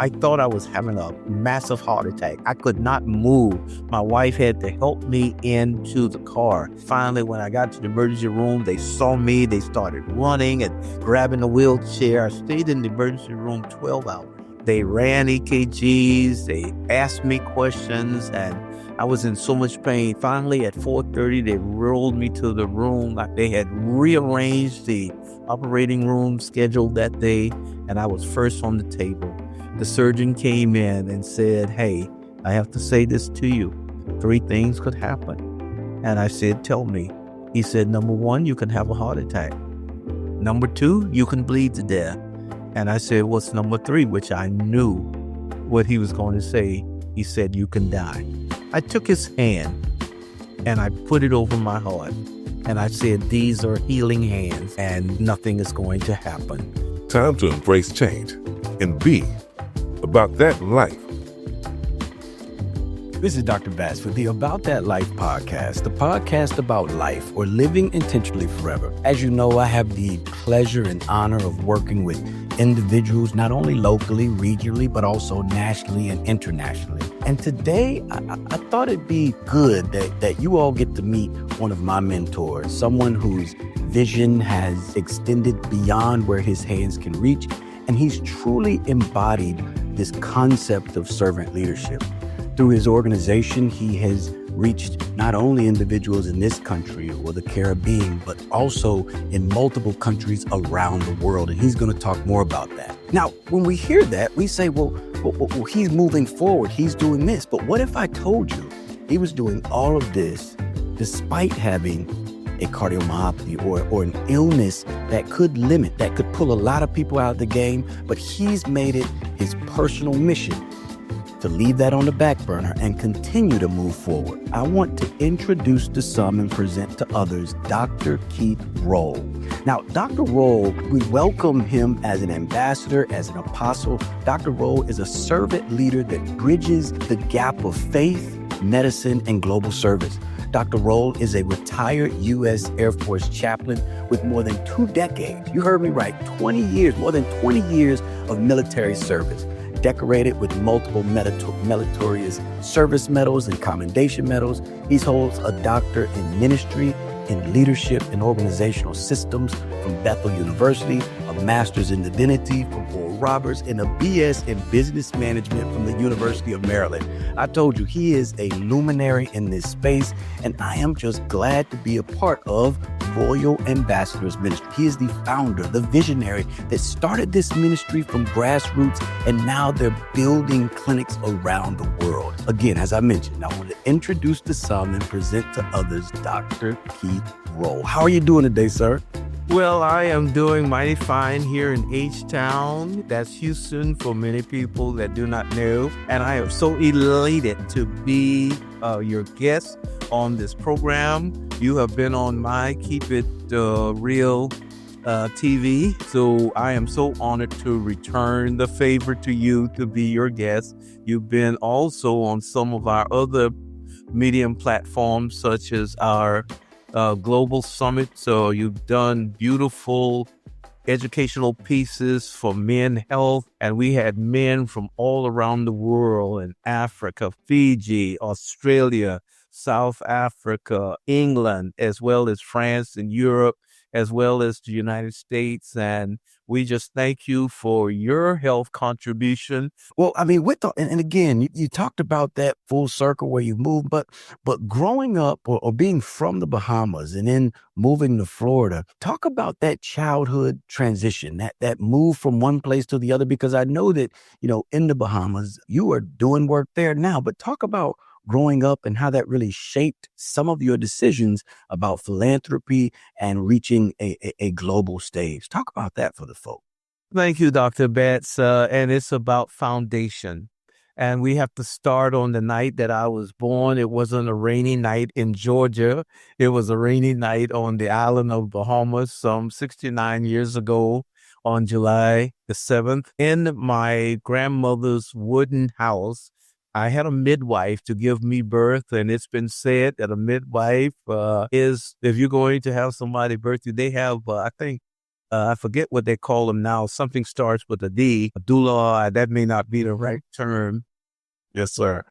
I thought I was having a massive heart attack. I could not move. My wife had to help me into the car. Finally, when I got to the emergency room, they saw me. They started running and grabbing the wheelchair. I stayed in the emergency room 12 hours. They ran EKGs. They asked me questions, and I was in so much pain. Finally, at 4:30, they rolled me to the room. They had rearranged the operating room schedule that day, and I was first on the table. The surgeon came in and said, "Hey, I have to say this to you. 3 things could happen." And I said, "Tell me." He said, "Number 1, you can have a heart attack. Number 2, you can bleed to death." And I said, "What's number 3?" Which I knew what he was going to say. He said, "You can die." I took his hand and I put it over my heart. And I said, "These are healing hands and nothing is going to happen." Time to embrace change and be about that life. This is Dr. Bass with the About That Life podcast, the podcast about life or living intentionally forever. As you know, I have the pleasure and honor of working with individuals, not only locally, regionally, but also nationally and internationally. And today, I thought it'd be good that you all get to meet one of my mentors, someone whose vision has extended beyond where his hands can reach, and he's truly embodied this concept of servant leadership. Through his organization, he has reached not only individuals in this country or the Caribbean, but also in multiple countries around the world. And he's going to talk more about that. Now, when we hear that, we say, well, he's moving forward. He's doing this. But what if I told you he was doing all of this despite having a cardiomyopathy or an illness that could limit, that could pull a lot of people out of the game, but he's made it his personal mission to leave that on the back burner and continue to move forward. I want to introduce to some and present to others Dr. Keith Rolle. Now, Dr. Rolle, we welcome him as an ambassador, as an apostle. Dr. Rolle is a servant leader that bridges the gap of faith, medicine, and global service. Dr. Rolle is a retired U.S. Air Force chaplain with more than 2 decades. You heard me right, 20 years, more than 20 years of military service. Decorated with multiple meritorious service medals and commendation medals. He holds a doctorate in ministry, in leadership and organizational systems from Bethel University, a master's in divinity from Oral Roberts, and a BS in business management from the University of Maryland. I told you, he is a luminary in this space, and I am just glad to be a part of Royal Ambassadors Ministry. He is the founder, the visionary that started this ministry from grassroots, and now they're building clinics around the world. Again, as I mentioned, I want to introduce to some and present to others Dr. Keith Rolle. How are you doing today, sir? Well, I am doing mighty fine here in H-Town. That's Houston for many people that do not know. And I am so elated to be your guest on this program. You have been on my Keep It Real TV. So I am so honored to return the favor to you to be your guest. You've been also on some of our other medium platforms, such as our Global Summit. So you've done beautiful educational pieces for men health, and we had men from all around the world in Africa, Fiji, Australia, South Africa, England, as well as France and Europe, as well as the United States. And we just thank you for your health contribution. Well, I mean, and again, you talked about that full circle where you moved, but growing up or being from the Bahamas and then moving to Florida, talk about that childhood transition, that move from one place to the other, because I know that, in the Bahamas, you are doing work there now, but talk about growing up and how that really shaped some of your decisions about philanthropy and reaching a global stage. Talk about that for the folk. Thank you, Dr. Betts. And it's about foundation. And we have to start on the night that I was born. It wasn't a rainy night in Georgia. It was a rainy night on the island of Bahamas some 69 years ago on July the 7th. In my grandmother's wooden house, I had a midwife to give me birth, and it's been said that a midwife is, if you're going to have somebody birth you, they have, I think, I forget what they call them now. Something starts with a D. Doula, that may not be the right term. Yes, sir.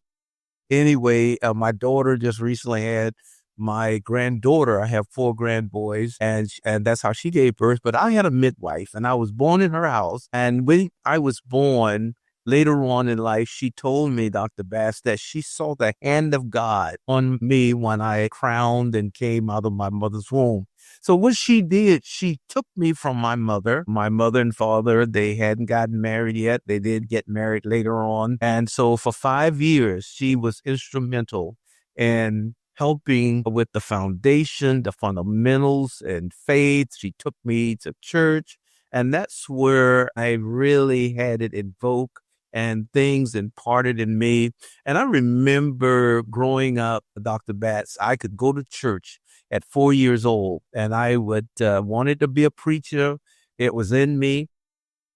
Anyway, my daughter just recently had my granddaughter. I have 4 grandboys, and that's how she gave birth. But I had a midwife, and I was born in her house. And when I was born, later on in life, she told me, Dr. Bass, that she saw the hand of God on me when I crowned and came out of my mother's womb. So what she did, she took me from my mother. My mother and father, they hadn't gotten married yet. They did get married later on. And so for 5 years, she was instrumental in helping with the foundation, the fundamentals and faith. She took me to church. And that's where I really had it invoked and things imparted in me. And I remember growing up, Dr. Batts, I could go to church at 4 years old, and I would wanted to be a preacher. It was in me,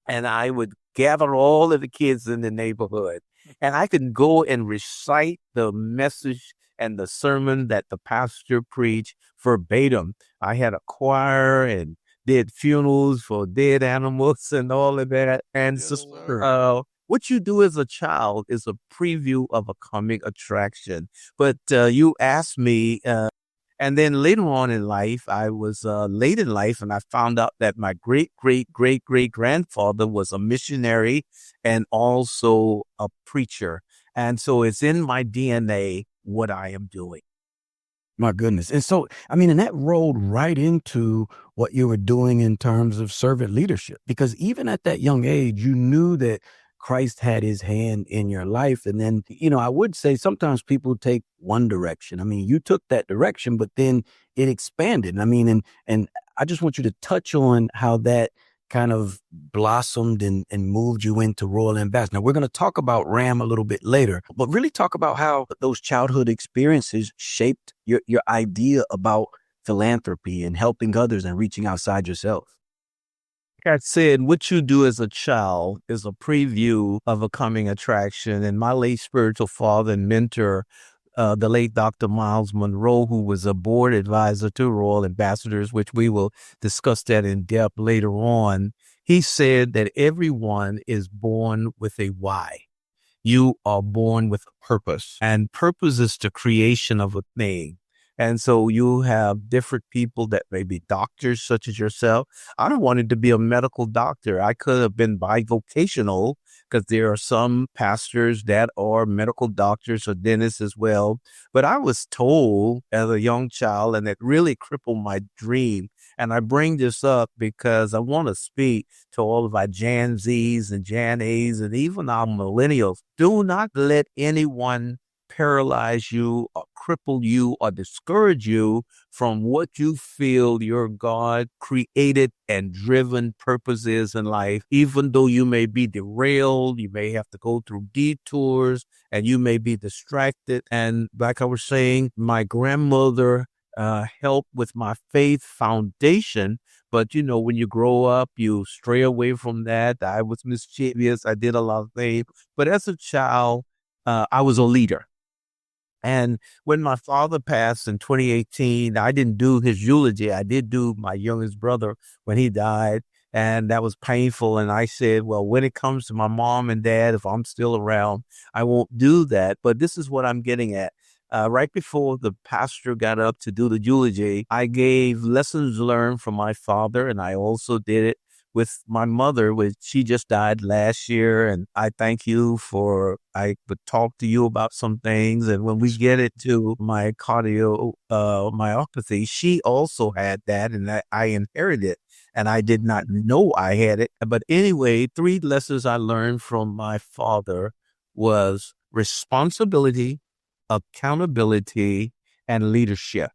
and I would gather all of the kids in the neighborhood, and I could go and recite the message and the sermon that the pastor preached verbatim. I had a choir and did funerals for dead animals and all of that. And what you do as a child is a preview of a coming attraction. But you asked me, and then later on in life, I was late in life, and I found out that my great-great-great-great-grandfather was a missionary and also a preacher. And so it's in my DNA what I am doing. My goodness. And so, I mean, and that rolled right into what you were doing in terms of servant leadership, because even at that young age, you knew that Christ had his hand in your life. And then, I would say sometimes people take one direction. I mean, you took that direction, but then it expanded. I mean, and I just want you to touch on how that kind of blossomed and moved you into Royal Ambassador. Now, we're going to talk about RAM a little bit later, but really talk about how those childhood experiences shaped your idea about philanthropy and helping others and reaching outside yourself. I said, what you do as a child is a preview of a coming attraction. And my late spiritual father and mentor, the late Dr. Miles Monroe, who was a board advisor to Royal Ambassadors, which we will discuss that in depth later on, he said that everyone is born with a why. You are born with a purpose, and purpose is the creation of a thing. And so you have different people that may be doctors, such as yourself. I wanted to be a medical doctor. I could have been bivocational, because there are some pastors that are medical doctors or dentists as well. But I was told as a young child, and it really crippled my dream. And I bring this up because I want to speak to all of our Gen Zs and Gen As and even our millennials. Do not let anyone paralyze you or cripple you or discourage you from what you feel your God created and driven purpose is in life. Even though you may be derailed, you may have to go through detours, and you may be distracted. And like I was saying, my grandmother helped with my faith foundation. But, when you grow up, you stray away from that. I was mischievous. I did a lot of things. But as a child, I was a leader. And when my father passed in 2018, I didn't do his eulogy. I did do my youngest brother when he died, and that was painful. And I said, well, when it comes to my mom and dad, if I'm still around, I won't do that. But this is what I'm getting at. Right before the pastor got up to do the eulogy, I gave lessons learned from my father, and I also did it with my mother, which she just died last year. And I thank you I would talk to you about some things. And when we get it to my cardiomyopathy, she also had that, and I inherited it, and I did not know I had it. But anyway, 3 lessons I learned from my father was responsibility, accountability, and leadership.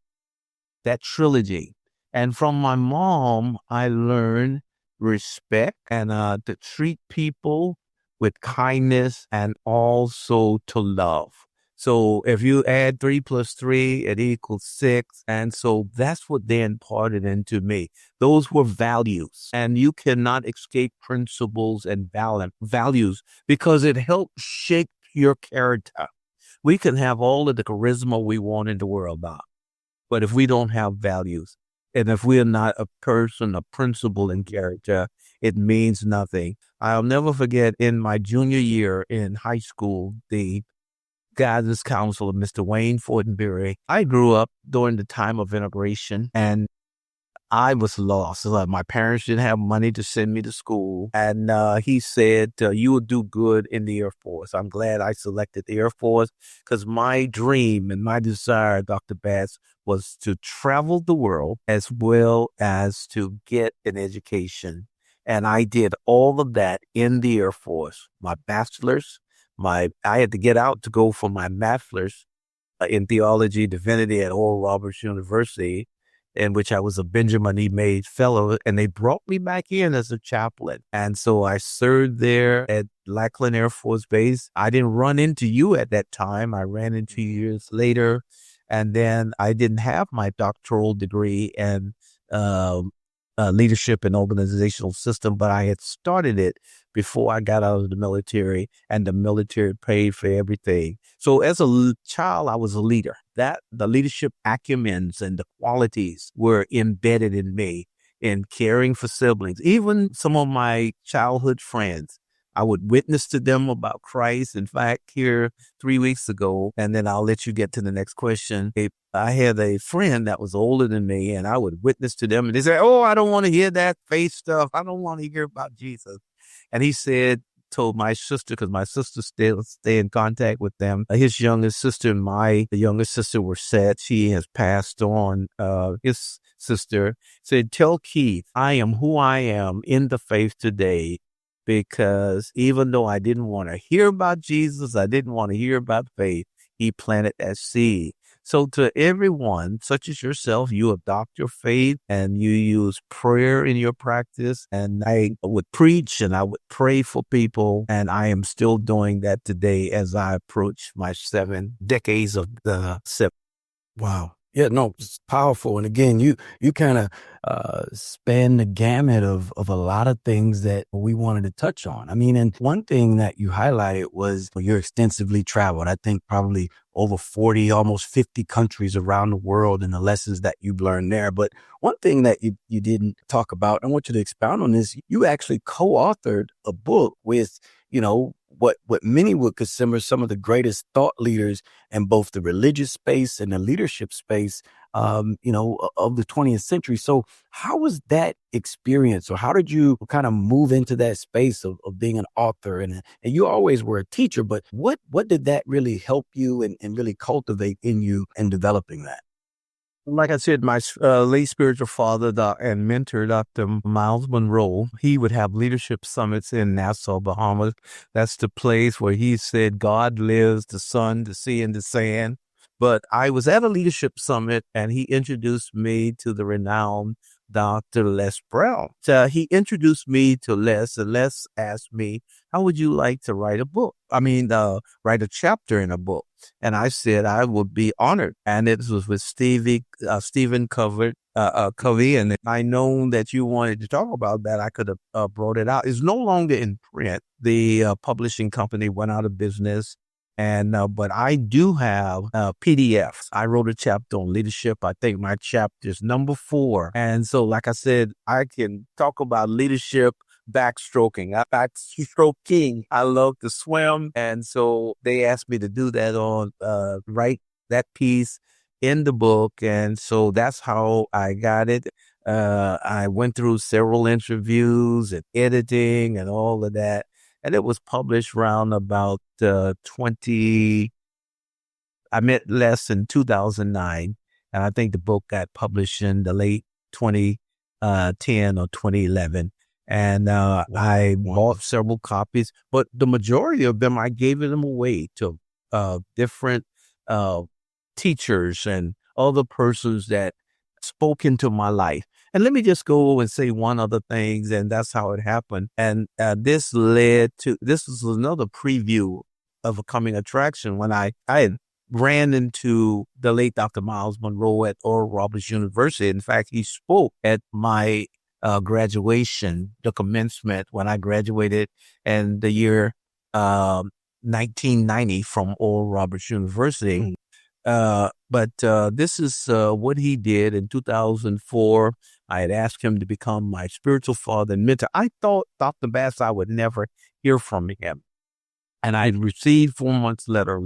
That trilogy. And from my mom, I learned respect and to treat people with kindness and also to love. So if you add 3 plus 3, it equals 6. And so that's what they imparted into me. Those were values, and you cannot escape principles and values because it helps shape your character. We can have all of the charisma we want in the world, Bob, but if we don't have values, And if we're not a person, a principle in character, it means nothing. I'll never forget in my junior year in high school, the guidance counselor, Mr. Wayne Fortenberry. I grew up during the time of integration and I was lost. My parents didn't have money to send me to school. And he said, you will do good in the Air Force. I'm glad I selected the Air Force because my dream and my desire, Dr. Bass, was to travel the world as well as to get an education. And I did all of that in the Air Force. My bachelor's, I had to get out to go for my master's in theology, divinity at Oral Roberts University, in which I was a Benjamin E. Mays Fellow, and they brought me back in as a chaplain. And so I served there at Lackland Air Force Base. I didn't run into you at that time. I ran into you years later. And then I didn't have my doctoral degree in leadership and organizational system, but I had started it before I got out of the military, and the military paid for everything. So as a child, I was a leader. That the leadership acumens and the qualities were embedded in me in caring for siblings. Even some of my childhood friends, I would witness to them about Christ. In fact, here 3 weeks ago, and then I'll let you get to the next question. I had a friend that was older than me, and I would witness to them, and they say, "Oh, I don't want to hear that faith stuff. I don't want to hear about Jesus." And he said, told my sister, because my sister still stay in contact with them. His youngest sister and the youngest sister were sad. She has passed on. His sister said, "Tell Keith, I am who I am in the faith today, because even though I didn't want to hear about Jesus, I didn't want to hear about faith, he planted that seed." So to everyone, such as yourself, you adopt your faith and you use prayer in your practice. And I would preach and I would pray for people. And I am still doing that today as I approach my 7 decades of the SIP. Wow. Yeah, no, it's powerful. And again, you kind of span the gamut of a lot of things that we wanted to touch on. I mean, and one thing that you highlighted was you're extensively traveled. I think probably over 40, almost 50 countries around the world, and the lessons that you've learned there. But one thing that you didn't talk about, I want you to expound on this. You actually co-authored a book with, what many would consider some of the greatest thought leaders in both the religious space and the leadership space, of the 20th century. So how was that experience, or how did you kind of move into that space of being an author? And you always were a teacher, but what did that really help you and really cultivate in you in developing that? Like I said, my late spiritual father and mentor, Dr. Miles Monroe, he would have leadership summits in Nassau, Bahamas. That's the place where he said God lives, the sun, the sea, and the sand. But I was at a leadership summit, and he introduced me to the renowned Dr. Les Brown. So he introduced me to Les, and Les asked me, "How would you like to write a book? Write a chapter in a book?" And I said I would be honored. And it was with Stephen Covey. And I known that you wanted to talk about that. I could have brought it out. It's no longer in print. The publishing company went out of business. But I do have PDFs. I wrote a chapter on leadership. I think my chapter is number 4. And so, like I said, I can talk about leadership, backstroking. I love to swim. And so they asked me to do that write that piece in the book. And so that's how I got it. I went through several interviews and editing and all of that. And it was published around about I met Les in 2009. And I think the book got published in the late 2010 or 2011. And I bought several copies, but the majority of them, I gave them away to different teachers and other persons that spoke into my life. And let me just go and say one other thing, and that's how it happened. And this was another preview of a coming attraction when I ran into the late Dr. Miles Monroe at Oral Roberts University. In fact, he spoke at my graduation, the commencement, when I graduated in the year 1990 from Oral Roberts University. But this is what he did in 2004. I had asked him to become my spiritual father and mentor. I thought Dr. Bass, I would never hear from him. And I received 4 months later,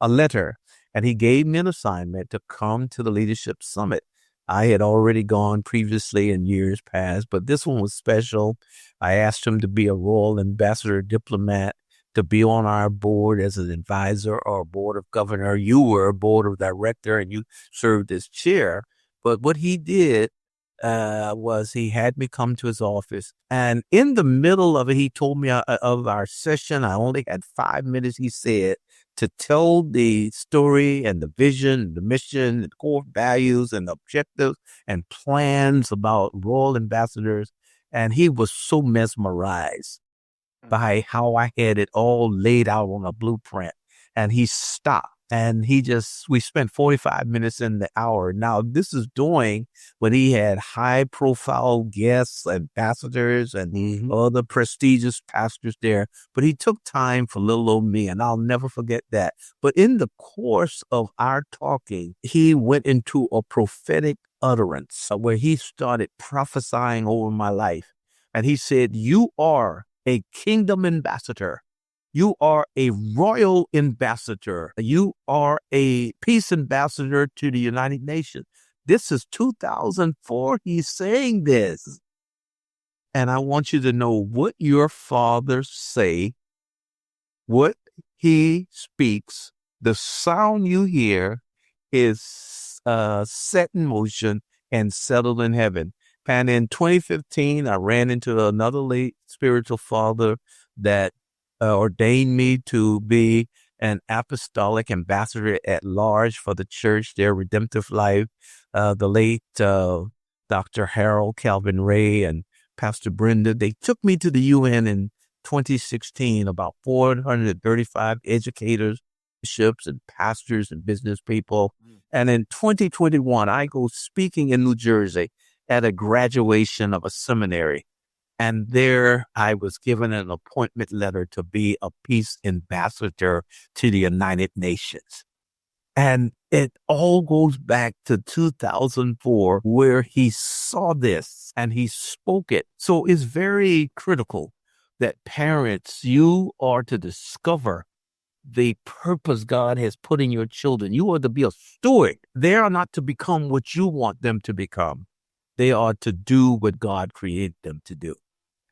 a letter, and he gave me an assignment to come to the Leadership Summit. I had already gone previously in years past, but this one was special. I asked him to be a Royal Ambassador diplomat, to be on our board as an advisor or a board of governor. You were a board of director and you served as chair. But what he did was he had me come to his office. And in the middle of it, he told me of our session. I only had 5 minutes, he said, to tell the story and the vision, the mission, the core values and objectives and plans about Royal Ambassadors. And he was so mesmerized by how I had it all laid out on a blueprint. And he stopped and we spent 45 minutes in the hour. Now, this is doing when he had high profile guests, ambassadors and other prestigious pastors there. But he took time for little old me, and I'll never forget that. But in the course of our talking, he went into a prophetic utterance where he started prophesying over my life. And he said, "You are a kingdom ambassador. You are a royal ambassador. You are a peace ambassador to the United Nations." This is 2004. He's saying this. And I want you to know what your father say, what he speaks, the sound you hear is set in motion and settled in heaven. And in 2015, I ran into another late spiritual father that ordained me to be an apostolic ambassador at large for the church, their redemptive life. The late Dr. Harold Calvin Ray and Pastor Brenda, they took me to the UN in 2016, about 435 educators, bishops and pastors and business people. And in 2021, I go speaking in New Jersey at a graduation of a seminary. And there I was given an appointment letter to be a peace ambassador to the United Nations. And it all goes back to 2004, where he saw this and he spoke it. So it's very critical that parents, you are to discover the purpose God has put in your children. You are to be a steward. They are not to become what you want them to become. They are to do what God created them to do.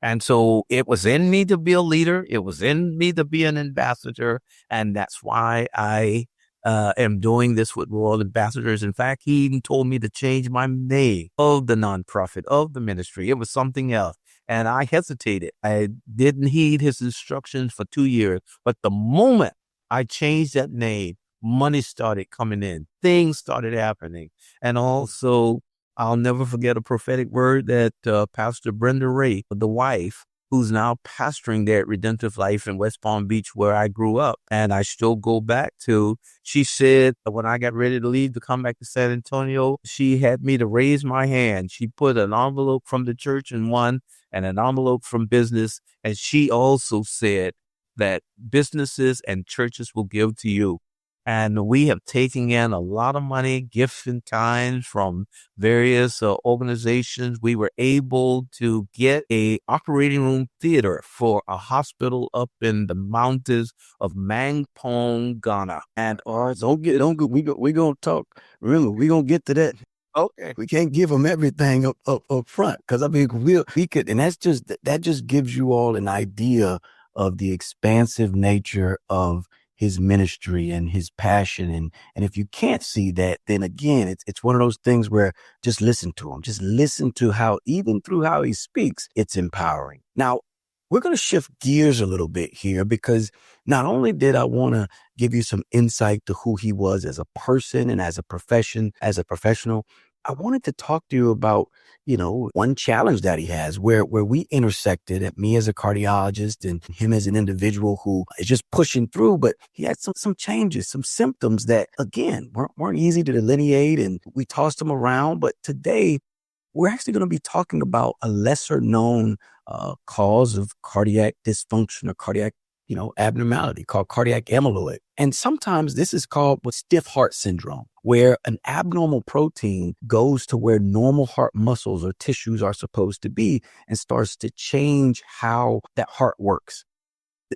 And so it was in me to be a leader. It was in me to be an ambassador. And that's why I am doing this with Royal Ambassadors. In fact, he even told me to change my name of the nonprofit, of the ministry. It was something else. And I hesitated. I didn't heed his instructions for 2 years. But the moment I changed that name, money started coming in. Things started happening. And also, I'll never forget a prophetic word that Pastor Brenda Ray, the wife, who's now pastoring there at Redemptive Life in West Palm Beach, where I grew up, and I still go back to, she said when I got ready to leave to come back to San Antonio, she had me to raise my hand. She put an envelope from the church in one and an envelope from business. And she also said that businesses and churches will give to you. And we have taken in a lot of money, gifts and kinds from various organizations. We were able to get a operating room theater for a hospital up in the mountains of Mangpong, Ghana. And we gonna talk. Remember, we gonna get to that. okay, We can't give them everything up front, because I mean we could, and that just gives you all an idea of the expansive nature of his ministry and his passion. And if you can't see that, then again, it's one of those things where just listen to him. Just listen to how, even through how he speaks, it's empowering. Now, we're going to shift gears a little bit here, because not only did I want to give you some insight to who he was as a person and as a professional, I wanted to talk to you about, one challenge that he has where we intersected, at me as a cardiologist and him as an individual who is just pushing through. But he had some changes, some symptoms that, again, weren't easy to delineate, and we tossed them around. But today, we're actually going to be talking about a lesser known cause of cardiac dysfunction or cardiac abnormality called cardiac amyloid. And sometimes this is called stiff heart syndrome, where an abnormal protein goes to where normal heart muscles or tissues are supposed to be and starts to change how that heart works.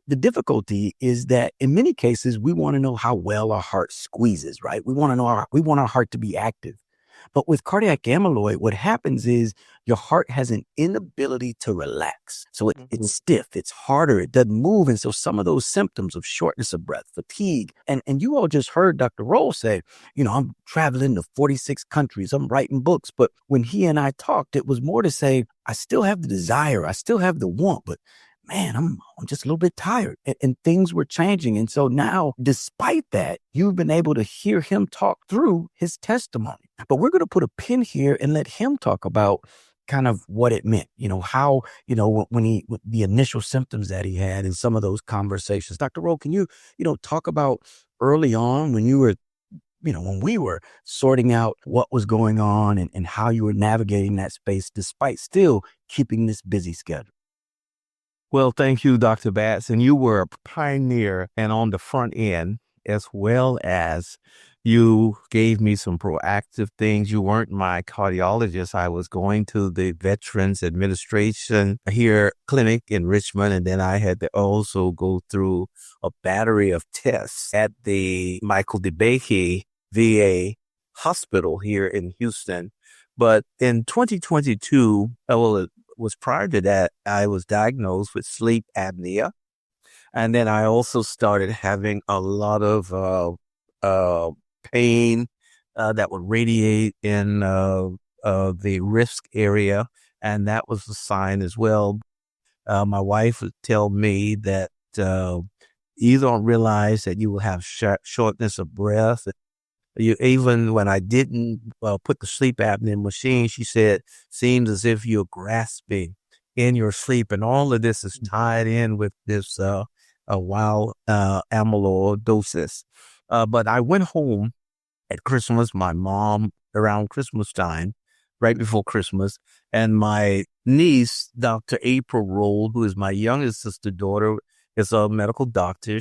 The difficulty is that in many cases, we want to know how well our heart squeezes, right? We want our heart to be active. But with cardiac amyloid, what happens is your heart has an inability to relax. So it's stiff, it's harder, it doesn't move. And so some of those symptoms of shortness of breath, fatigue, and you all just heard Dr. Rolle say, I'm traveling to 46 countries, I'm writing books. But when he and I talked, it was more to say, I still have the desire, I still have the want, but man, I'm just a little bit tired, and things were changing. And so now, despite that, you've been able to hear him talk through his testimony. But we're going to put a pin here and let him talk about kind of what it meant, how, when the initial symptoms that he had and some of those conversations. Dr. Rolle, can you, talk about early on when you were, when we were sorting out what was going on and how you were navigating that space despite still keeping this busy schedule? Well, thank you, Dr. Batts. And you were a pioneer and on the front end, as well as you gave me some proactive things. You weren't my cardiologist. I was going to the Veterans Administration here clinic in Richmond, and then I had to also go through a battery of tests at the Michael DeBakey VA hospital here in Houston. But in 2022, it was prior to that, I was diagnosed with sleep apnea. And then I also started having a lot of pain that would radiate in the wrist area. And that was a sign as well. My wife would tell me that you don't realize that you will have shortness of breath. Even when I didn't put the sleep apnea machine, she said, seems as if you're grasping in your sleep. And all of this is tied in with this amyloidosis. But I went home at Christmas, my mom around Christmas time, right before Christmas, and my niece, Dr. April Rolle, who is my youngest sister daughter, is a medical doctor.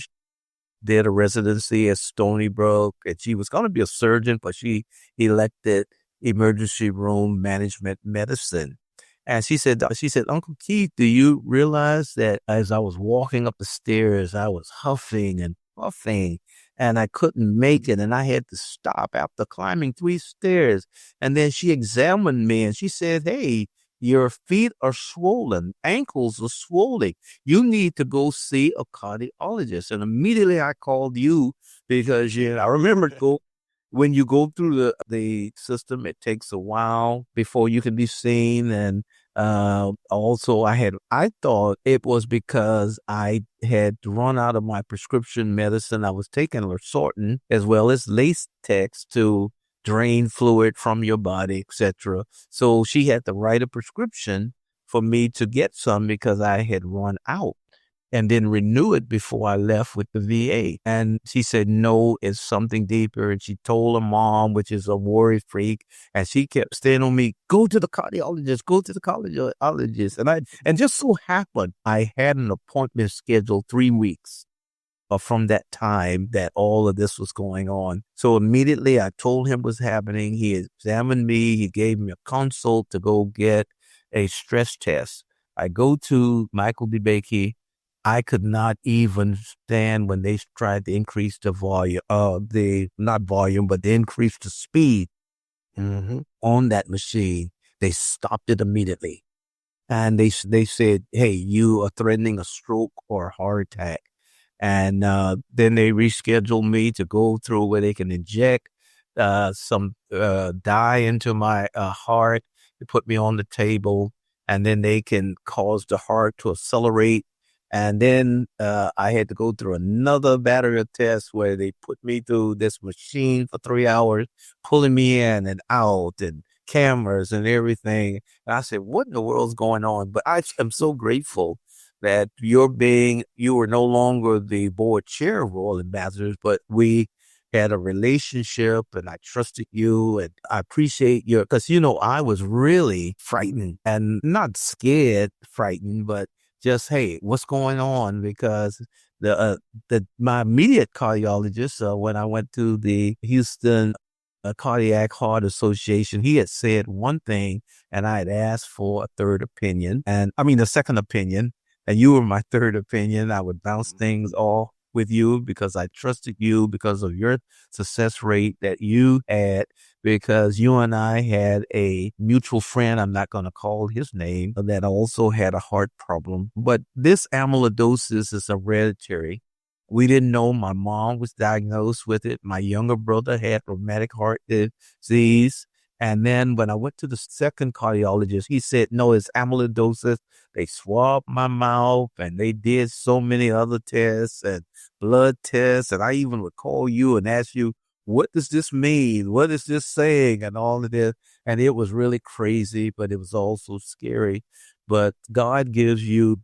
Did a residency at Stony Brook, and she was going to be a surgeon, but she elected emergency room management medicine. And she said, Uncle Keith, do you realize that as I was walking up the stairs, I was huffing and puffing, and I couldn't make it, and I had to stop after climbing 3 stairs. And then she examined me, and she said, hey, your feet are swollen, ankles are swollen. You need to go see a cardiologist. And immediately I called you because I remember when you go through the system, it takes a while before you can be seen. And also I thought it was because I had run out of my prescription medicine. I was taking Losartan as well as Latex to drain fluid from your body, etc. So she had to write a prescription for me to get some because I had run out, and then renew it before I left with the VA. And she said, no, it's something deeper. And she told her mom, which is a worry freak, and she kept staying on me, go to the cardiologist, go to the cardiologist. And just so happened, I had an appointment scheduled 3 weeks from that time that all of this was going on. So immediately I told him what's happening. He examined me. He gave me a consult to go get a stress test. I go to Michael DeBakey. I could not even stand when they tried to increase the volume, not volume, but they increased the speed on that machine. They stopped it immediately. And they said, hey, you are threatening a stroke or a heart attack. And then they rescheduled me to go through where they can inject some dye into my heart. They put me on the table, and then they can cause the heart to accelerate. And then I had to go through another battery of tests where they put me through this machine for 3 hours, pulling me in and out, and cameras and everything. And I said, what in the world's going on? But I am so grateful that you were no longer the board chair of Royal Ambassadors, but we had a relationship, and I trusted you, and I appreciate because I was really frightened, and not scared, frightened, but just, hey, what's going on? Because my immediate cardiologist, when I went to the Houston Cardiac Heart Association, he had said one thing, and I had asked for a third opinion, a second opinion, and you were my third opinion. I would bounce things off with you because I trusted you because of your success rate that you had, because you and I had a mutual friend, I'm not going to call his name, that also had a heart problem. But this amyloidosis is hereditary. We didn't know my mom was diagnosed with it. My younger brother had rheumatic heart disease. And then when I went to the second cardiologist, he said, no, it's amyloidosis. They swabbed my mouth and they did so many other tests and blood tests. And I even would call you and ask you, what does this mean? What is this saying? And all of this. And it was really crazy, but it was also scary. But God gives you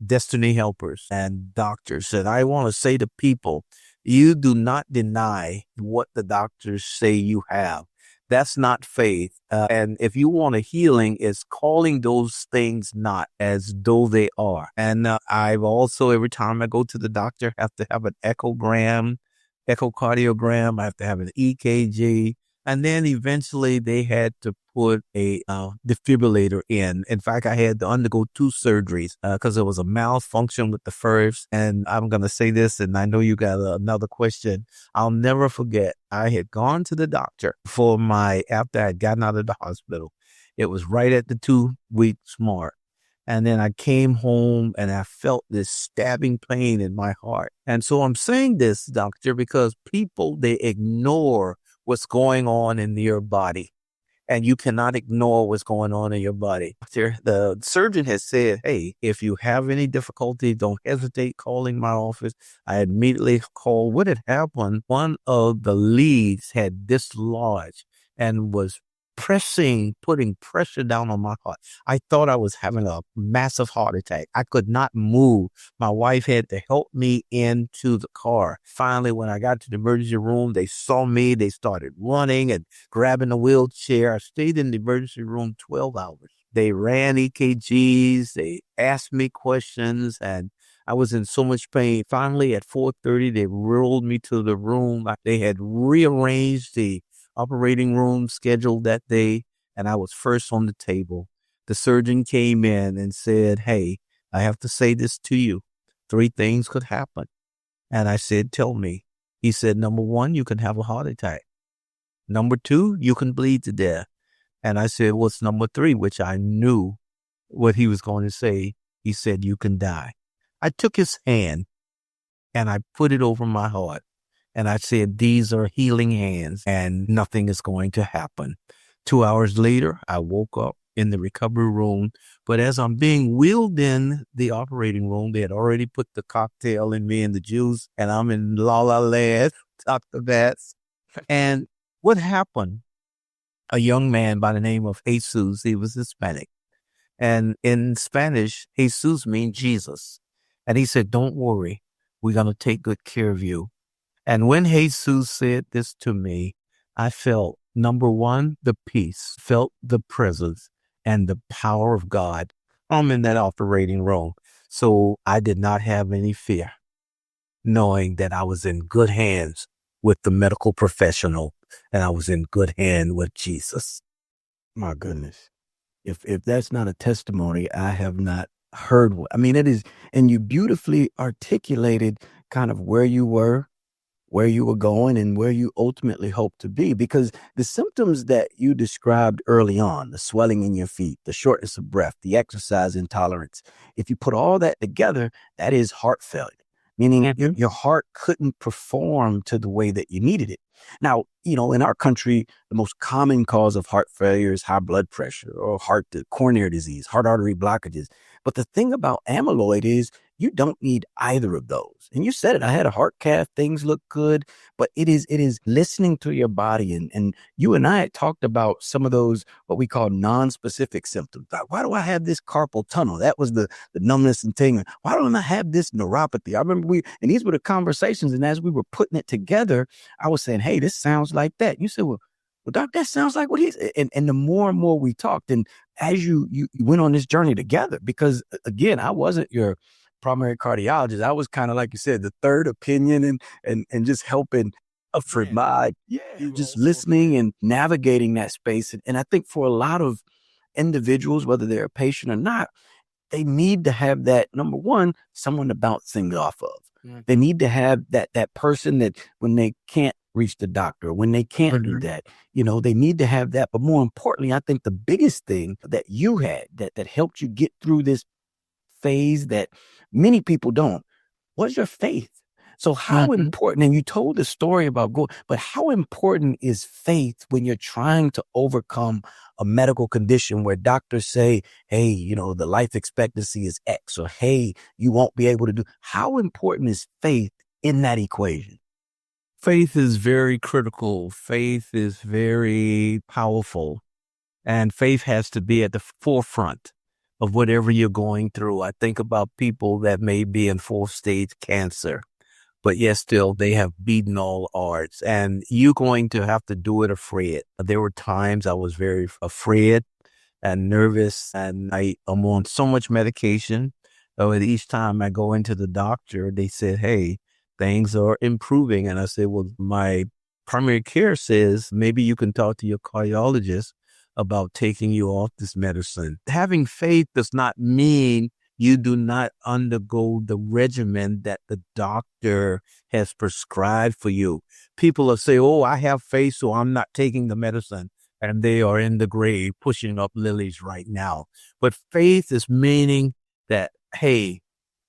destiny helpers and doctors. And I want to say to people, you do not deny what the doctors say you have. That's not faith. And if you want a healing, it's calling those things not as though they are. And I've also, every time I go to the doctor, have to have an echocardiogram. I have to have an EKG. And then eventually they had to put a defibrillator in. In fact, I had to undergo 2 surgeries because there was a malfunction with the first. And I'm going to say this, and I know you got another question. I'll never forget. I had gone to the doctor after I had gotten out of the hospital. It was right at the 2-week mark. And then I came home and I felt this stabbing pain in my heart. And so I'm saying this, doctor, because people, they ignore what's going on in your body. And you cannot ignore what's going on in your body. The surgeon has said, hey, if you have any difficulty, don't hesitate calling my office. I immediately called. What had happened, one of the leads had dislodged and was putting pressure down on my heart. I thought I was having a massive heart attack. I could not move. My wife had to help me into the car. Finally, when I got to the emergency room, they saw me. They started running and grabbing the wheelchair. I stayed in the emergency room 12 hours. They ran EKGs. They asked me questions, and I was in so much pain. Finally, at 4:30, they rolled me to the room. They had rearranged the operating room scheduled that day, and I was first on the table. The surgeon came in and said, hey, I have to say this to you. 3 things could happen. And I said, tell me. He said, number 1, you can have a heart attack. Number 2, you can bleed to death. And I said, what's number 3, which I knew what he was going to say. He said, you can die. I took his hand and I put it over my heart. And I said, these are healing hands and nothing is going to happen. 2 hours later, I woke up in the recovery room. But as I'm being wheeled in the operating room, they had already put the cocktail in me and the juice, and I'm in La La Land, Dr. Vats. And what happened? A young man by the name of Jesus, he was Hispanic. And in Spanish, Jesus means Jesus. And he said, don't worry, we're going to take good care of you. And when Jesus said this to me, I felt, number 1, the peace, felt the presence and the power of God. I'm in that operating room. So I did not have any fear, knowing that I was in good hands with the medical professional and I was in good hand with Jesus. My goodness. If that's not a testimony, I have not heard one. I mean, it is, and you beautifully articulated kind of where you were going, and where you ultimately hope to be, because the symptoms that you described early on, the swelling in your feet, the shortness of breath, the exercise intolerance, if you put all that together, that is heart failure, meaning your heart couldn't perform to the way that you needed it. Now, in our country, the most common cause of heart failure is high blood pressure or coronary disease, heart artery blockages. But the thing about amyloid is you don't need either of those. And you said it, I had a heart cath, things look good, but it is listening to your body. And you and I had talked about some of those, what we call non-specific symptoms. Like, why do I have this carpal tunnel? That was the numbness and tingling. Why don't I have this neuropathy? I remember and these were the conversations. And as we were putting it together, I was saying, hey, this sounds like that. You said, well, Doc, that sounds like what he's, and the more and more we talked, and as you went on this journey together, because again, I wasn't your primary cardiologist, I was kind of, like you said, the third opinion and just helping for my, just listening and navigating that space. And I think for a lot of individuals, whether they're a patient or not, they need to have that, number one, someone to bounce things off of. They need to have that person that when they can't reach the doctor, when they can't do that, they need to have that. But more importantly, I think the biggest thing that you had that helped you get through this phase that many people don't was your faith. So how important, and you told the story about going, but how important is faith when you're trying to overcome a medical condition where doctors say, hey, the life expectancy is X, or hey, you won't be able to do. How important is faith in that equation? Faith is very critical. Faith is very powerful. And faith has to be at the forefront of whatever you're going through. I think about people that may be in 4th stage cancer, but yet still they have beaten all odds, and you're going to have to do it afraid. There were times I was very afraid and nervous, and I'm on so much medication. And each time I go into the doctor, they said, hey, things are improving. And I said, well, my primary care says maybe you can talk to your cardiologist about taking you off this medicine. Having faith does not mean you do not undergo the regimen that the doctor has prescribed for you. People will say, oh, I have faith, so I'm not taking the medicine. And they are in the grave pushing up lilies right now. But faith is meaning that, hey,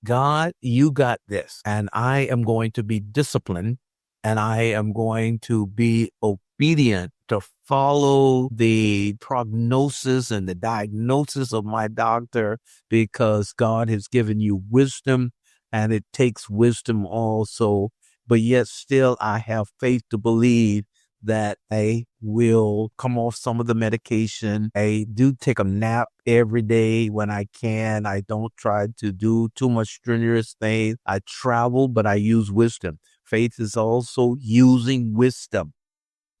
God, you got this. And I am going to be disciplined, and I am going to be obedient to follow the prognosis and the diagnosis of my doctor, because God has given you wisdom, and it takes wisdom also. But yet still I have faith to believe that I will come off some of the medication. I do take a nap every day when I can. I don't try to do too much strenuous things. I travel, but I use wisdom. Faith is also using wisdom.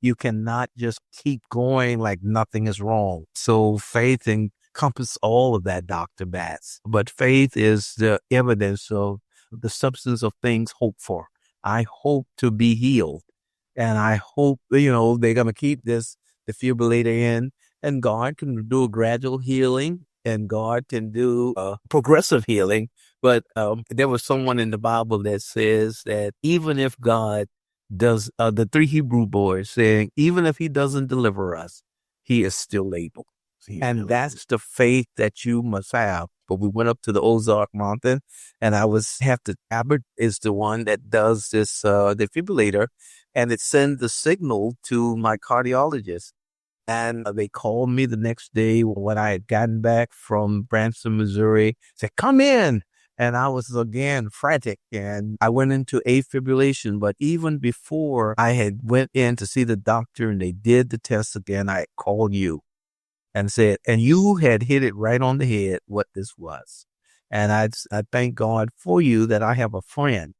You cannot just keep going like nothing is wrong. So faith encompasses all of that, Dr. Batts. But faith is the evidence of the substance of things hoped for. I hope to be healed. And I hope, they're going to keep this defibrillator in, and God can do a gradual healing, and God can do progressive healing. But there was someone in the Bible that says that even if God does, the 3 Hebrew boys saying, even if he doesn't deliver us, he is still able. And that's the faith that you must have. But we went up to the Ozark Mountain, and Abbott is the one that does this defibrillator, and it sends the signal to my cardiologist. And they called me the next day when I had gotten back from Branson, Missouri, said, come in. And I was again frantic, and I went into afibrillation. But even before I had went in to see the doctor and they did the test again, I called you and said, and you had hit it right on the head what this was. And I thank God for you that I have a friend.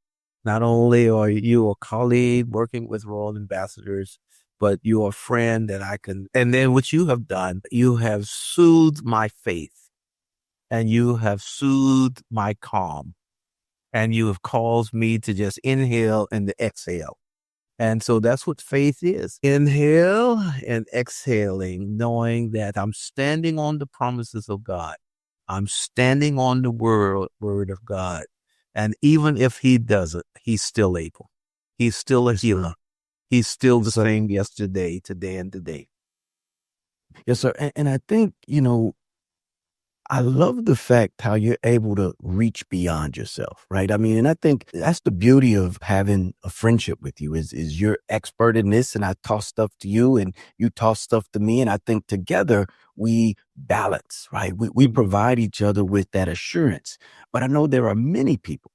Not only are you a colleague working with Royal Ambassadors, but you're a friend that I can. And then what you have done, you have soothed my faith, and you have soothed my calm, and you have caused me to just inhale and to exhale. And so that's what faith is. Inhale and exhaling, knowing that I'm standing on the promises of God. I'm standing on the word of God. And even if he doesn't, he's still able. He's still a healer. He's still the same yesterday, today, and today. Yes, sir. And I think, I love the fact how you're able to reach beyond yourself, right? I mean, and I think that's the beauty of having a friendship with you is you're expert in this, and I toss stuff to you and you toss stuff to me. And I think together we balance, right? We provide each other with that assurance. But I know there are many people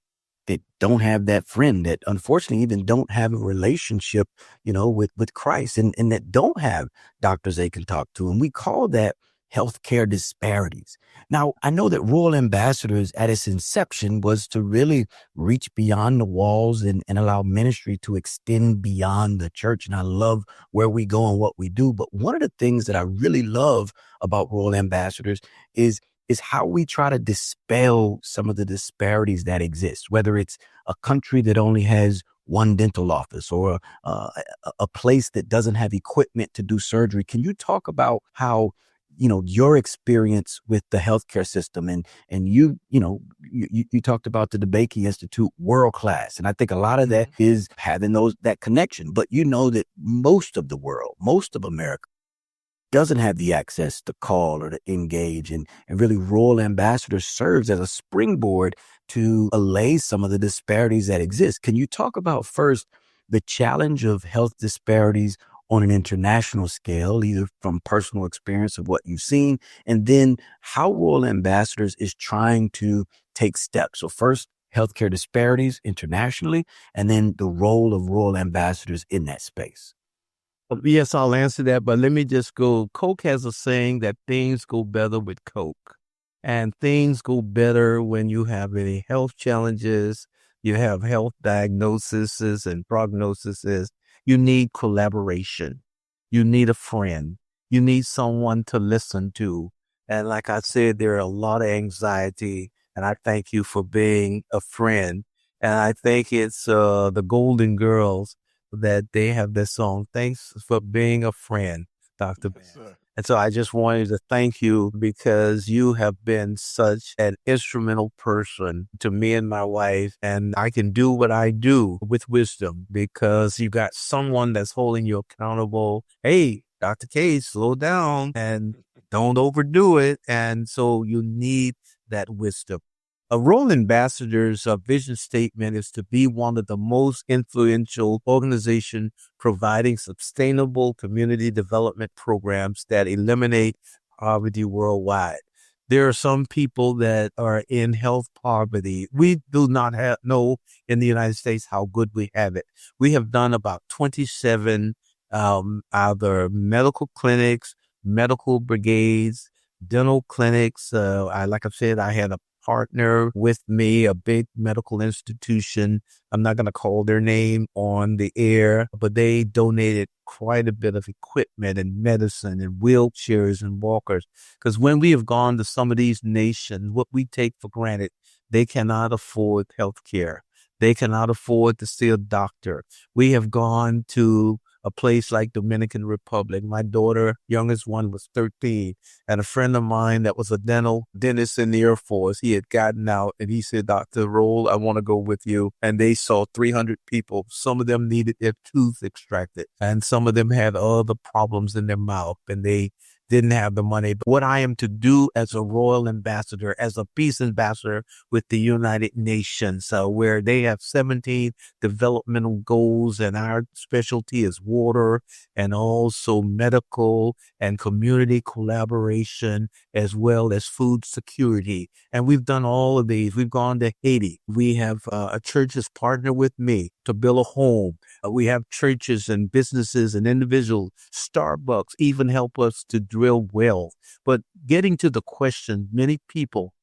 that don't have that friend, that unfortunately even don't have a relationship, with Christ, and that don't have doctors they can talk to. And we call that healthcare disparities. Now, I know that Royal Ambassadors at its inception was to really reach beyond the walls and allow ministry to extend beyond the church. And I love where we go and what we do. But one of the things that I really love about Royal Ambassadors is is how we try to dispel some of the disparities that exist, whether it's a country that only has one dental office or a place that doesn't have equipment to do surgery. Can you talk about how, your experience with the healthcare system and you talked about the DeBakey Institute, world class. And I think a lot of that is having that connection, but that most of the world, most of America doesn't have the access to call or to engage. And really Royal Ambassador serves as a springboard to allay some of the disparities that exist. Can you talk about first the challenge of health disparities on an international scale, either from personal experience of what you've seen, and then how Royal Ambassadors is trying to take steps? So first, healthcare disparities internationally, and then the role of Royal Ambassadors in that space. Yes, I'll answer that, but let me just go. Coke has a saying that things go better with Coke, and things go better when you have any health challenges, you have health diagnoses and prognoses. You need collaboration. You need a friend. You need someone to listen to. And like I said, there are a lot of anxiety, and I thank you for being a friend. And I think it's the Golden Girls that they have this song, "Thanks for Being a Friend," Dr. Ben. And so I just wanted to thank you because you have been such an instrumental person to me and my wife. And I can do what I do with wisdom because you got someone that's holding you accountable. Hey, Dr. K, slow down and don't overdo it. And so you need that wisdom. A Royal Ambassador's vision statement is to be one of the most influential organizations providing sustainable community development programs that eliminate poverty worldwide. There are some people that are in health poverty. We do not know in the United States how good we have it. We have done about 27 either medical clinics, medical brigades, dental clinics. Like I said, I had a partner with me, a big medical institution. I'm not going to call their name on the air, but they donated quite a bit of equipment and medicine and wheelchairs and walkers. Because when we have gone to some of these nations, what we take for granted, they cannot afford health care. They cannot afford to see a doctor. We have gone to a place like Dominican Republic. My daughter, youngest one, was 13, and a friend of mine that was a dentist in the Air Force, he had gotten out and he said, "Dr. Rolle, I want to go with you." And they saw 300 people. Some of them needed their tooth extracted, and some of them had other problems in their mouth, and they didn't have the money. But what I am to do as a Royal Ambassador, as a peace ambassador with the United Nations, where they have 17 developmental goals, and our specialty is water and also medical and community collaboration, as well as food security. And we've done all of these. We've gone to Haiti. We have a church has partnered with me to build a home. We have churches and businesses and individuals, Starbucks even help us to drill wells. But getting to the question, many people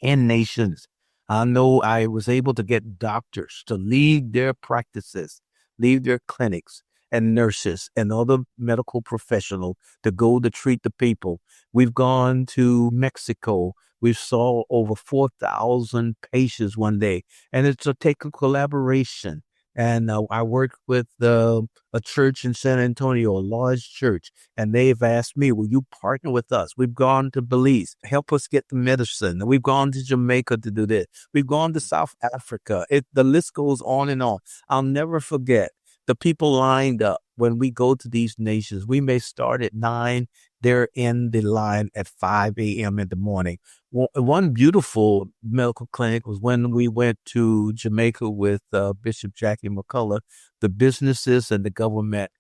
and nations, I know I was able to get doctors to leave their practices, leave their clinics, and nurses and other medical professionals to go to treat the people. We've gone to Mexico. We saw over 4,000 patients one day, and it's a take a collaboration. And I work with a church in San Antonio, a large church, and they've asked me, "Will you partner with us?" We've gone to Belize, help us get the medicine. We've gone to Jamaica to do this. We've gone to South Africa. The list goes on and on. I'll never forget the people lined up when we go to these nations. We may start at 9. They're in the line at 5 a.m. in the morning. One beautiful medical clinic was when we went to Jamaica with Bishop Jackie McCullough. The businesses and the government,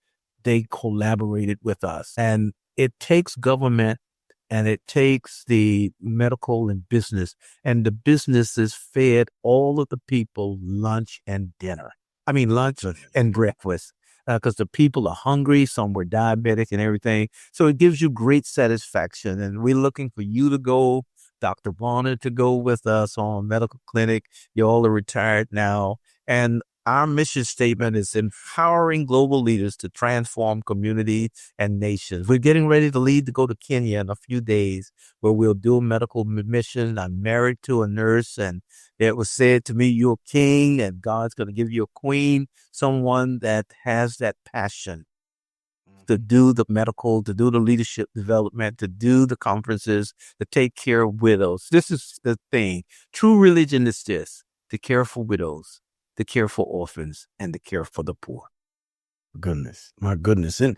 they collaborated with us. And it takes government and it takes the medical and business. And the businesses fed all of the people lunch and dinner. I mean, lunch and breakfast. Because the people are hungry, some were diabetic and everything. So it gives you great satisfaction. And we're looking for you to go, Dr. Bonner to go with us on medical clinic. You all are retired now. And Our mission statement is empowering global leaders to transform communities and nations. We're getting ready to leave to go to Kenya in a few days, where we'll do a medical mission. I'm married to a nurse, and it was said to me, you're a king and God's going to give you a queen, someone that has that passion to do the medical, to do the leadership development, to do the conferences, to take care of widows. This is the thing. True religion is this: to care for widows, to care for orphans, and to care for the poor. Goodness, my goodness. And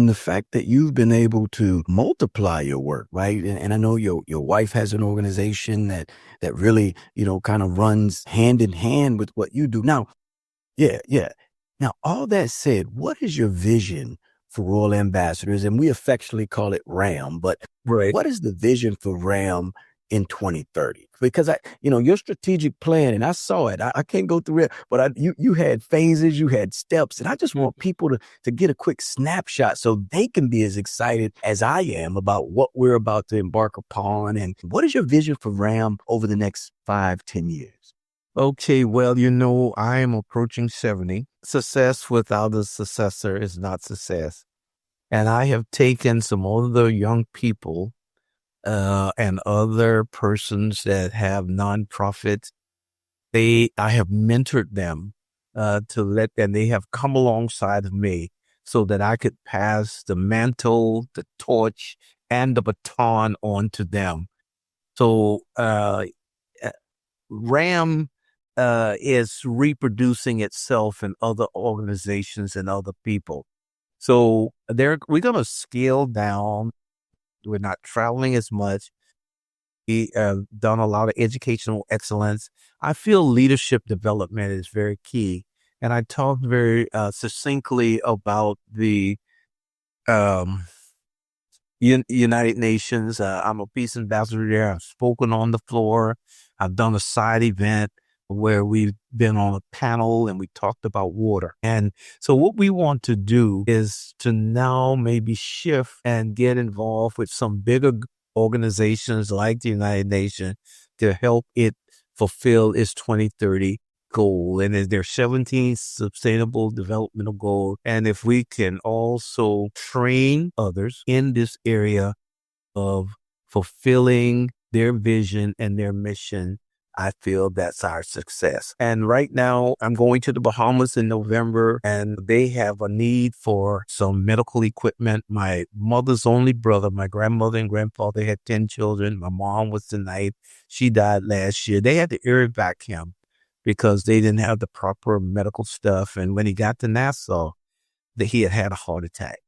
the fact that you've been able to multiply your work, right? And I know your wife has an organization that really, kind of runs hand in hand with what you do. Now, yeah. Now, all that said, what is your vision for Royal Ambassadors? And we affectionately call it RAM, but Right. what is the vision for RAM in 2030? Because your strategic plan, and I saw it, I can't go through it, but you had phases, you had steps, and I just want people to get a quick snapshot so they can be as excited as I am about what we're about to embark upon. And what is your vision for RAM over the next 5-10 years? Okay, well, I am approaching 70. Success without a successor is not success. And I have taken some other young people and other persons that have nonprofits. I have mentored them and they have come alongside of me so that I could pass the mantle, the torch, and the baton on to them. So RAM is reproducing itself in other organizations and other people. So we're going to scale down. We're not traveling as much. We done a lot of educational excellence. I feel leadership development is very key. And I talked very succinctly about the United Nations. I'm a peace ambassador there. I've spoken on the floor. I've done a side event where we've been on a panel and we talked about water. And so what we want to do is to now maybe shift and get involved with some bigger organizations like the United Nations to help it fulfill its 2030 goal. And there's 17 sustainable developmental goals. And if we can also train others in this area of fulfilling their vision and their mission, I feel that's our success. And right now I'm going to the Bahamas in November, and they have a need for some medical equipment. My mother's only brother, my grandmother and grandfather had 10 children. My mom was the 9th. She died last year. They had to evac him because they didn't have the proper medical stuff. And when he got to Nassau, he had a heart attack.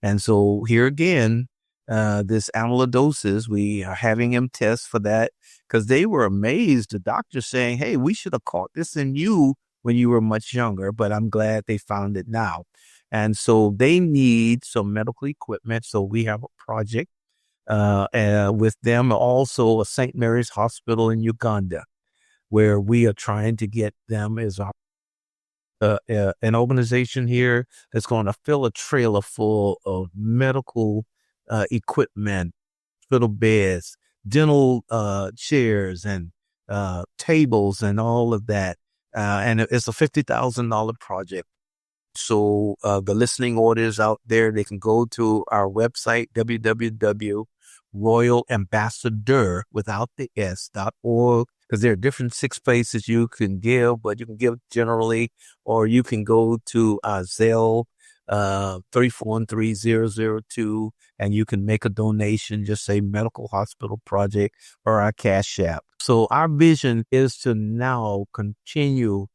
And so here again, this amyloidosis, we are having him test for that because they were amazed. The doctor saying, hey, we should have caught this in you when you were much younger, but I'm glad they found it now. And so they need some medical equipment. So we have a project with them, also a St. Mary's Hospital in Uganda, where we are trying to get them as an organization here that's going to fill a trailer full of medical equipment, hospital beds, dental chairs, and tables, and all of that. And it's a $50,000 project. So the listening orders out there, they can go to our website, www.royalambassador.org, because there are different 6 places you can give, but you can give generally, or you can go to Zelle 3413002, and you can make a donation, just say Medical Hospital Project or our Cash App. So our vision is to now continue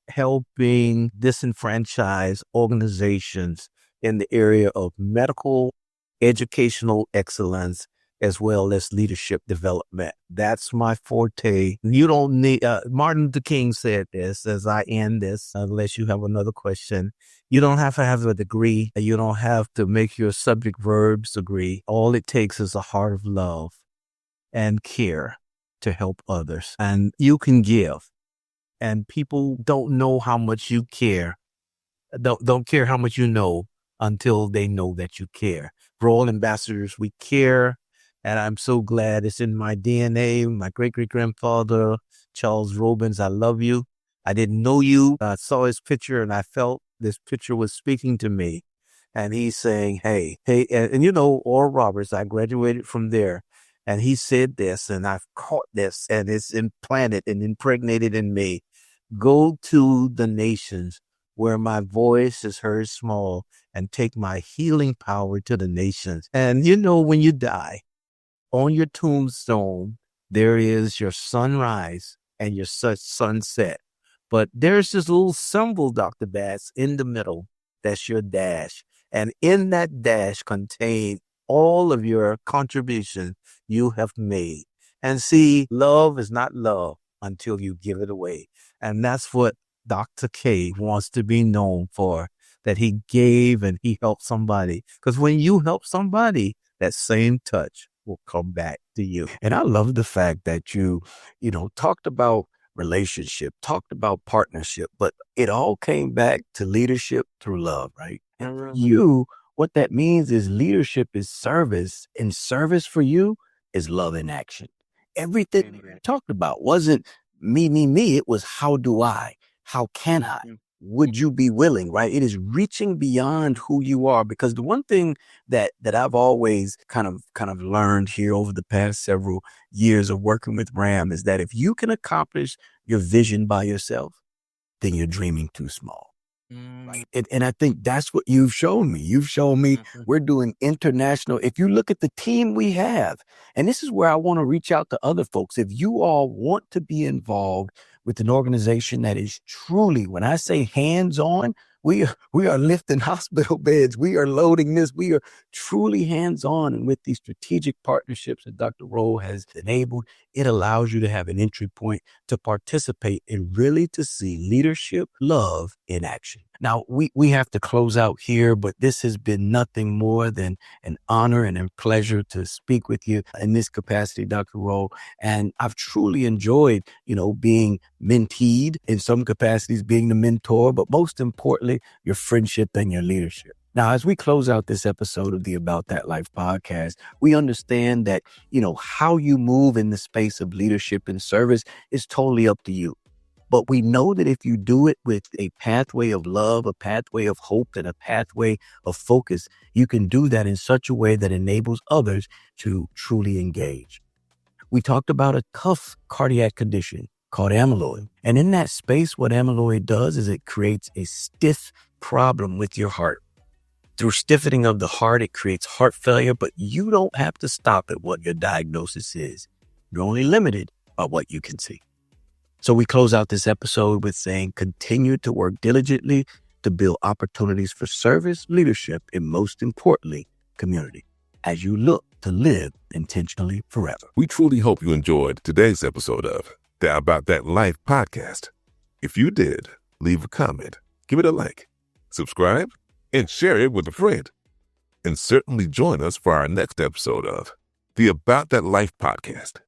helping disenfranchised organizations in the area of medical, educational excellence, as well as leadership development. That's my forte. You don't need, Martin Luther King said this as I end this, unless you have another question. You don't have to have a degree. You don't have to make your subject verbs degree. All it takes is a heart of love and care to help others. And you can give. And people don't know how much you care. Don't care how much you know until they know that you care. Royal Ambassadors, we care. And I'm so glad it's in my DNA. My great-great-grandfather, Charles Robins, I love you. I didn't know you. I saw his picture and I felt this picture was speaking to me. And he's saying, hey, and you know, Oral Roberts, I graduated from there. And he said this, and I've caught this, and it's implanted and impregnated in me. Go to the nations where my voice is heard small and take my healing power to the nations. And you know, when you die, on your tombstone, there is your sunrise and your sunset. But there's this little symbol, Dr. Bass, in the middle. That's your dash. And in that dash contained all of your contributions you have made. And see, love is not love until you give it away. And that's what Dr. K wants to be known for, that he gave and he helped somebody. Because when you help somebody, that same touch will come back to you. And I love the fact that you talked about relationship, talked about partnership, but it all came back to leadership through love, right? And for you, what that means is leadership is service, and service for you is love in action. Everything we talked about wasn't me. It was how do I? How can I? Would you be willing, right? It is reaching beyond who you are, because the one thing that I've always kind of learned here over the past several years of working with RAM is that if you can accomplish your vision by yourself, then you're dreaming too small. Right. And I think that's what you've shown me. You've shown me we're doing international. If you look at the team we have, and this is where I want to reach out to other folks. If you all want to be involved with an organization that is truly, when I say hands-on, we are lifting hospital beds. We are loading this. We are truly hands-on. And with these strategic partnerships that Dr. Rolle has enabled, it allows you to have an entry point to participate and really to see leadership, love in action. Now, we have to close out here, but this has been nothing more than an honor and a pleasure to speak with you in this capacity, Dr. Rolle. And I've truly enjoyed, being menteed in some capacities, being the mentor, but most importantly, your friendship and your leadership. Now, as we close out this episode of the About That Life podcast, we understand that, how you move in the space of leadership and service is totally up to you. But we know that if you do it with a pathway of love, a pathway of hope, and a pathway of focus, you can do that in such a way that enables others to truly engage. We talked about a tough cardiac condition called amyloid. And in that space, what amyloid does is it creates a stiff problem with your heart. Through stiffening of the heart, it creates heart failure, but you don't have to stop at what your diagnosis is. You're only limited by what you can see. So we close out this episode with saying, continue to work diligently to build opportunities for service, leadership, and most importantly, community, as you look to live intentionally forever. We truly hope you enjoyed today's episode of the About That Life podcast. If you did, leave a comment, give it a like, subscribe, and share it with a friend. And certainly join us for our next episode of the About That Life podcast.